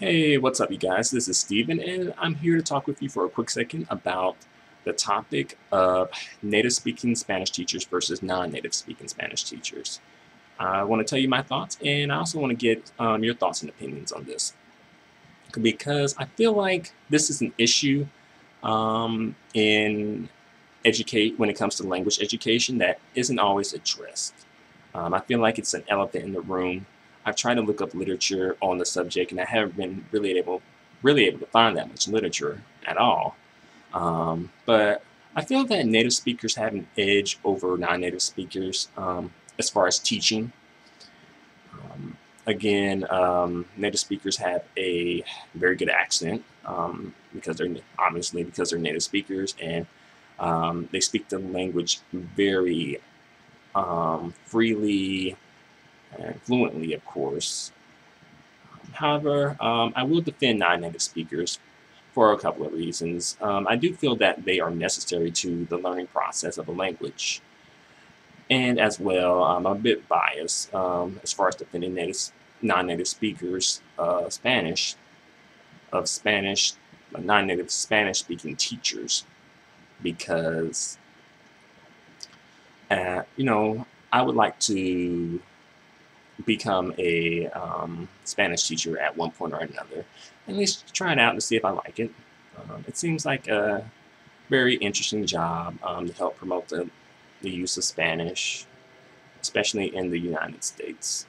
Hey, what's up, you guys? This is Steven, and I'm here to talk with you for a quick second about the topic of native speaking Spanish teachers versus non native speaking Spanish teachers. I want to tell you my thoughts, and I also want to get your thoughts and opinions on this because I feel like this is an issue in educate when it comes to language education that isn't always addressed. I feel like it's an elephant in the room. I've tried to look up literature on the subject, and I haven't been really able to find that much literature at all. But I feel that native speakers have an edge over non-native speakers as far as teaching. Um, again, native speakers have a very good accent because they're native speakers, and they speak the language very freely and fluently, of course. However, I will defend non-native speakers for a couple of reasons. I do feel that they are necessary to the learning process of a language. And as well, I'm a bit biased as far as defending non-native speakers of Spanish, non-native Spanish-speaking teachers, because I would like to become a Spanish teacher at one point or another. At least try it out to see if I like it. It seems like a very interesting job to help promote the use of Spanish, especially in the United States.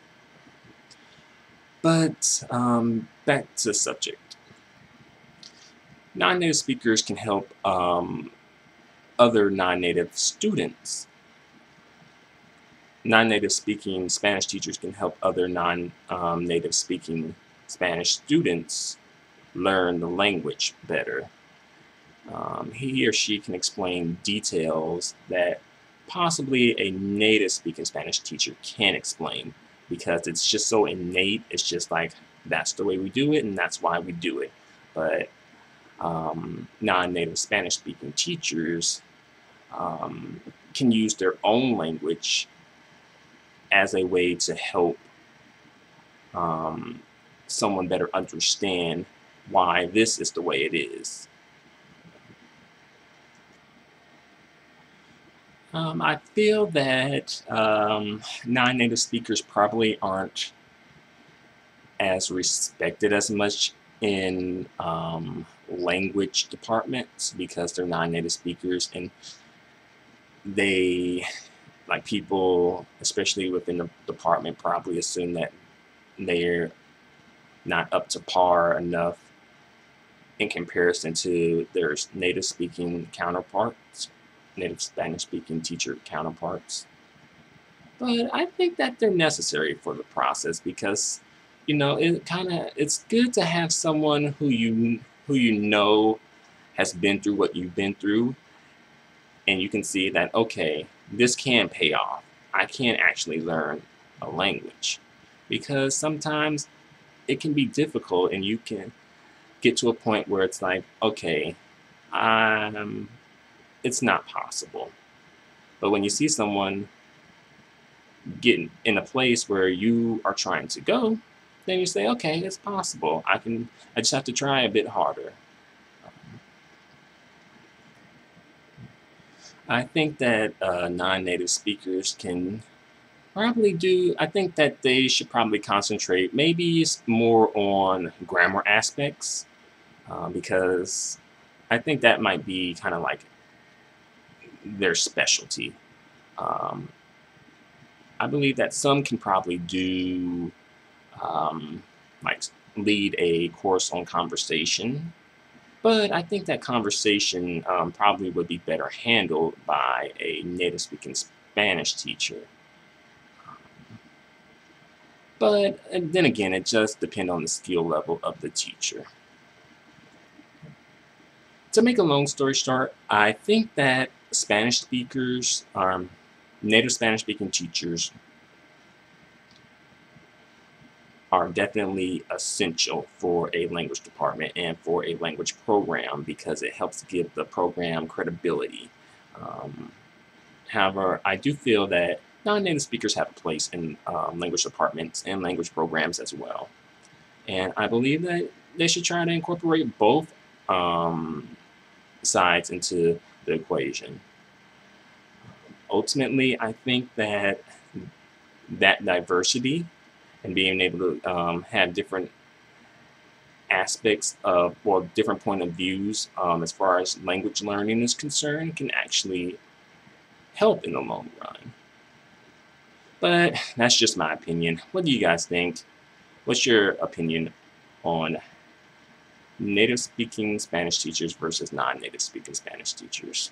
But back to the subject. Non-native speakers can help other non-native students. Non-native speaking Spanish teachers can help other non-native speaking Spanish students learn the language better. He or she can explain details that possibly a native speaking Spanish teacher can't explain because it's just so innate. It's just like that's the way we do it and that's why we do it. But non-native Spanish speaking teachers can use their own language as a way to help someone better understand why this is the way it is. I feel that non-native speakers probably aren't as respected as much in language departments because they're non-native speakers, and they, like, people, especially within the department, probably assume that they're not up to par enough in comparison to their native speaking counterparts, native Spanish speaking teacher counterparts. But I think that they're necessary for the process because it's good to have someone who has been through what you've been through, and you can see that, okay, this can pay off. I can actually learn a language because sometimes it can be difficult, and you can get to a point where it's like, okay, um, it's not possible. But when you see someone get in a place where you are trying to go, then you say, okay, it's possible. I just have to try a bit harder. I think that non-native speakers can I think that they should probably concentrate maybe more on grammar aspects because I think that might be kind of like their specialty. Um, I believe that some can probably do like lead a course on conversation, but I think that conversation probably would be better handled by a native speaking Spanish teacher. But then again, it just depends on the skill level of the teacher. To make a long story short, I think that Spanish speakers, native Spanish speaking teachers, are definitely essential for a language department and for a language program because it helps give the program credibility. Um, However, I do feel that non-native speakers have a place in language departments and language programs as well. And I believe that they should try to incorporate both sides into the equation. Ultimately, I think that diversity and being able to have different aspects of, well, different point of views as far as language learning is concerned can actually help in the long run. But that's just my opinion. What do you guys think? What's your opinion on native speaking Spanish teachers versus non-native speaking Spanish teachers?